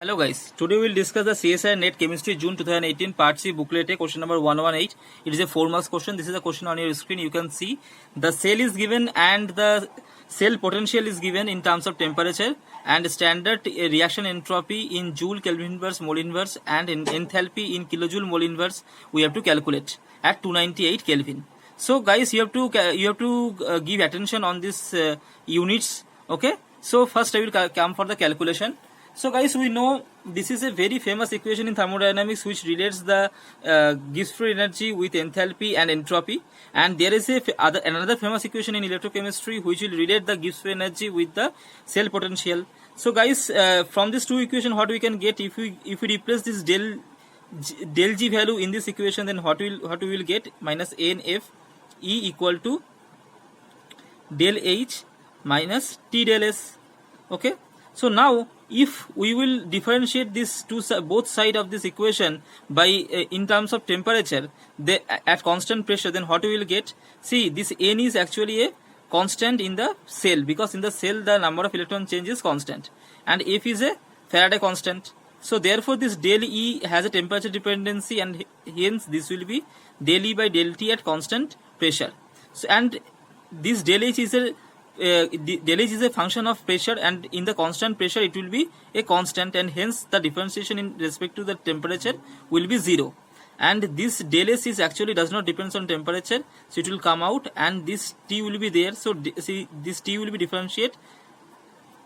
Hello guys, today we will discuss the CSIR NET Chemistry June 2018 Part C booklet A, question number 118. It is a 4 marks question. This is a question on your screen. You can see the cell is given and the cell potential is given in terms of temperature and standard reaction entropy in joule Kelvin inverse mole inverse and in enthalpy in kilojoule mole inverse we have to calculate at 298 Kelvin. So guys, you have to give attention on this units. Okay. So first I will come for the calculation. So guys, we know this is a very famous equation in thermodynamics which relates the Gibbs free energy with enthalpy and entropy, and there is another famous equation in electrochemistry which will relate the Gibbs free energy with the cell potential. So guys, from these two equations, what we can get if we replace this del G value in this equation, then what we will get minus NF E equal to del H minus T del S. Okay. So now if we will differentiate this both side of this equation by in terms of temperature at constant pressure, then what we will get? See, this N is actually a constant in the cell, because in the cell the number of electron change is constant, and F is a Faraday constant. So therefore this del E has a temperature dependency, and hence this will be del E by del T at constant pressure. So and this del H is a del H is a function of pressure, and in the constant pressure it will be a constant, and hence the differentiation in respect to the temperature will be 0. And this del S is actually does not depend on temperature, so it will come out, and this T will be there. So see, this T will be differentiate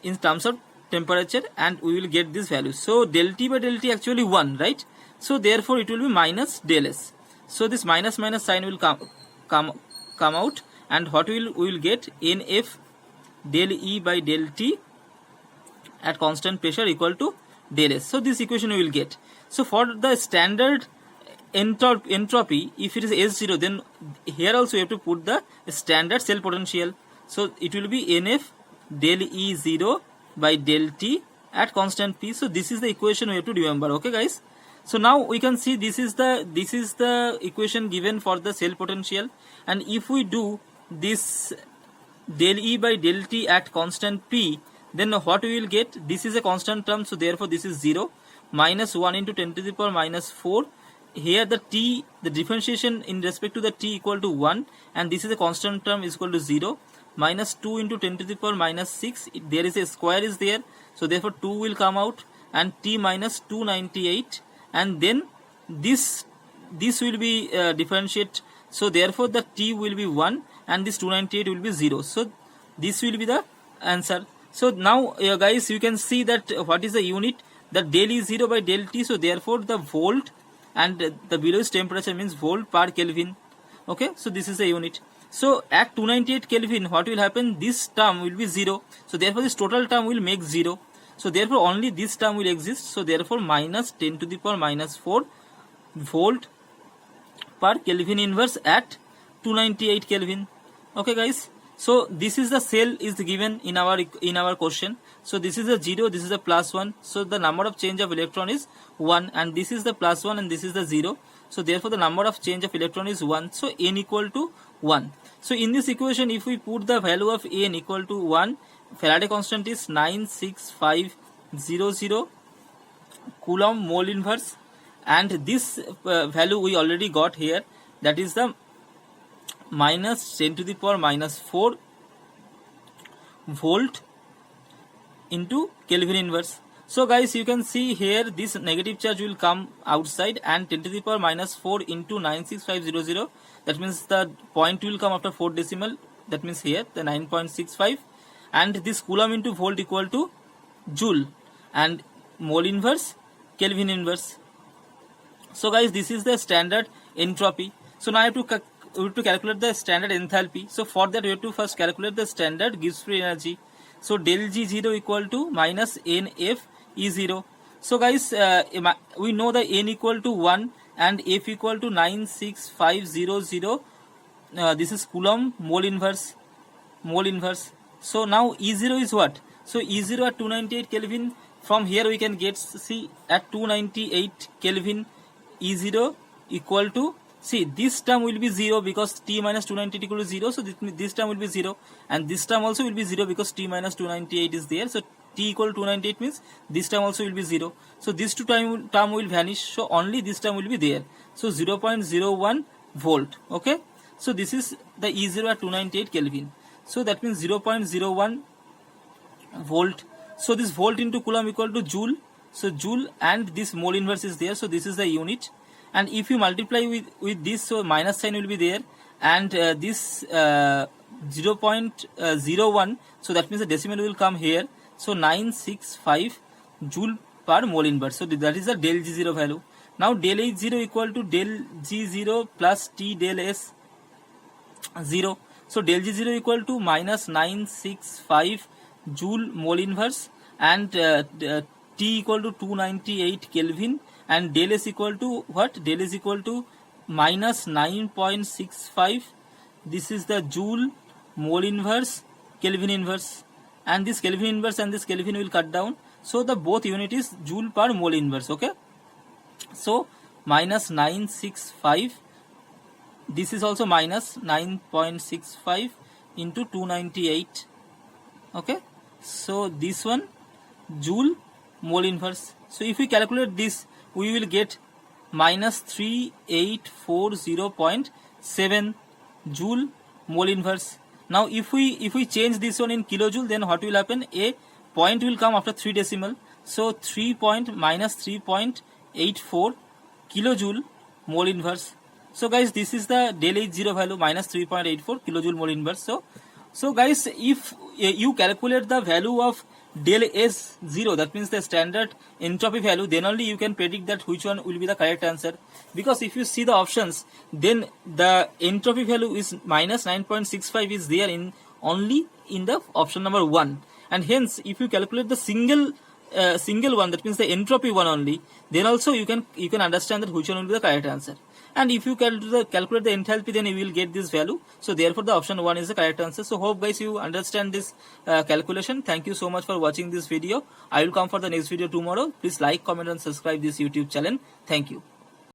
in terms of temperature, and we will get this value. So del T by del T actually 1, right? So therefore it will be minus del S. So this minus sign will come out, and what we will get? NF del E by del T at constant pressure equal to del S. So this equation we will get. So for the standard entropy, if it is S0, then here also we have to put the standard cell potential. So it will be NF del E0 by del T at constant P. So this is the equation we have to remember. Okay guys. So now we can see this is the equation given for the cell potential, and if we do this del E by del T at constant P, then what we will get? This is a constant term, so therefore this is 0, minus 1 into 10 to the power minus 4. Here the T, the differentiation in respect to the T equal to 1, and this is a constant term is equal to 0, minus 2 into 10 to the power minus 6. There is a square is there, so therefore 2 will come out, and T minus 298, and then this will be differentiate. So therefore the T will be 1 and this 298 will be 0. So this will be the answer. So now guys, you can see that what is the unit? The del is 0 by del T. So therefore the volt, and the below is temperature, means volt per Kelvin. Okay, so this is the unit. So at 298 Kelvin, what will happen? This term will be 0. So therefore this total term will make 0. So therefore only this term will exist. So therefore minus 10 to the power minus 4 volt per Kelvin inverse at 298 Kelvin. Okay guys, so this is the cell is given in our question. So this is a 0, this is a plus 1. So the number of change of electron is 1, and this is the plus 1 and this is the 0. So therefore the number of change of electron is 1. So n equal to 1. So in this equation, if we put the value of n equal to 1, Faraday constant is 96500 Coulomb mole inverse, and this value we already got here, that is the minus 10 to the power minus 4 volt into Kelvin inverse. So guys, you can see here this negative charge will come outside, and 10 to the power minus 4 into 96500, that means the point will come after 4 decimal, that means here the 9.65, and this Coulomb into volt equal to joule, and mole inverse Kelvin inverse. So guys, this is the standard entropy. So now I have to calculate the standard enthalpy. So for that we have to first calculate the standard Gibbs free energy. So del G0 equal to minus NF E0. So guys, we know the N equal to 1 and F equal to 96500. This is Coulomb mole inverse. So now E0 is what? So E0 at 298 Kelvin. From here we can get, see, at 298 Kelvin E0 equal to, see, this term will be 0 because T minus 298 equal to 0. So this term will be 0, and this term also will be 0 because T minus 298 is there. So t equal to 298 means this term also will be 0. So this term will vanish, so only this term will be there. So 0.01 volt. Okay, so this is the E0 at 298 Kelvin. So that means 0.01 volt. So this volt into coulomb equal to joule. So joule, and this mole inverse is there, so this is the unit. And if you multiply with this, so minus sign will be there, and this 0.01, so that means the decimal will come here. So 965 joule per mole inverse. So that is the del G0 value. Now del H0 equal to del G0 plus T del S 0. So del G0 equal to minus 965 joule mole inverse, and T equal to 298 Kelvin, and del S equal to what? Del S equal to minus 9.65. This is the joule mole inverse Kelvin inverse, and this Kelvin inverse and this Kelvin will cut down. So the both unit is joule per mole inverse. Okay, so minus 965. This is also minus 9.65 into 298. Okay, so this one joule mole inverse. So if we calculate this, we will get minus 3840.7 joule mole inverse. Now if we change this one in kilojoule, then what will happen? A point will come after 3 decimal. So minus 3.84 kilojoule mole inverse. So guys, this is the del H0 value, minus 3.84 kilojoule mole inverse. So guys, if you calculate the value of del S0, that means the standard entropy value, then only you can predict that which one will be the correct answer. Because if you see the options, then the entropy value is minus 9.65 is there only in the option number 1, and hence if you calculate the single one, that means the entropy one only, then also you can understand that which one will be the correct answer. And if you calculate the enthalpy, then you will get this value. So therefore the option 1 is the correct answer. So hope guys you understand this calculation. Thank you so much for watching this video. I will come for the next video tomorrow. Please like, comment and subscribe this YouTube channel. Thank you.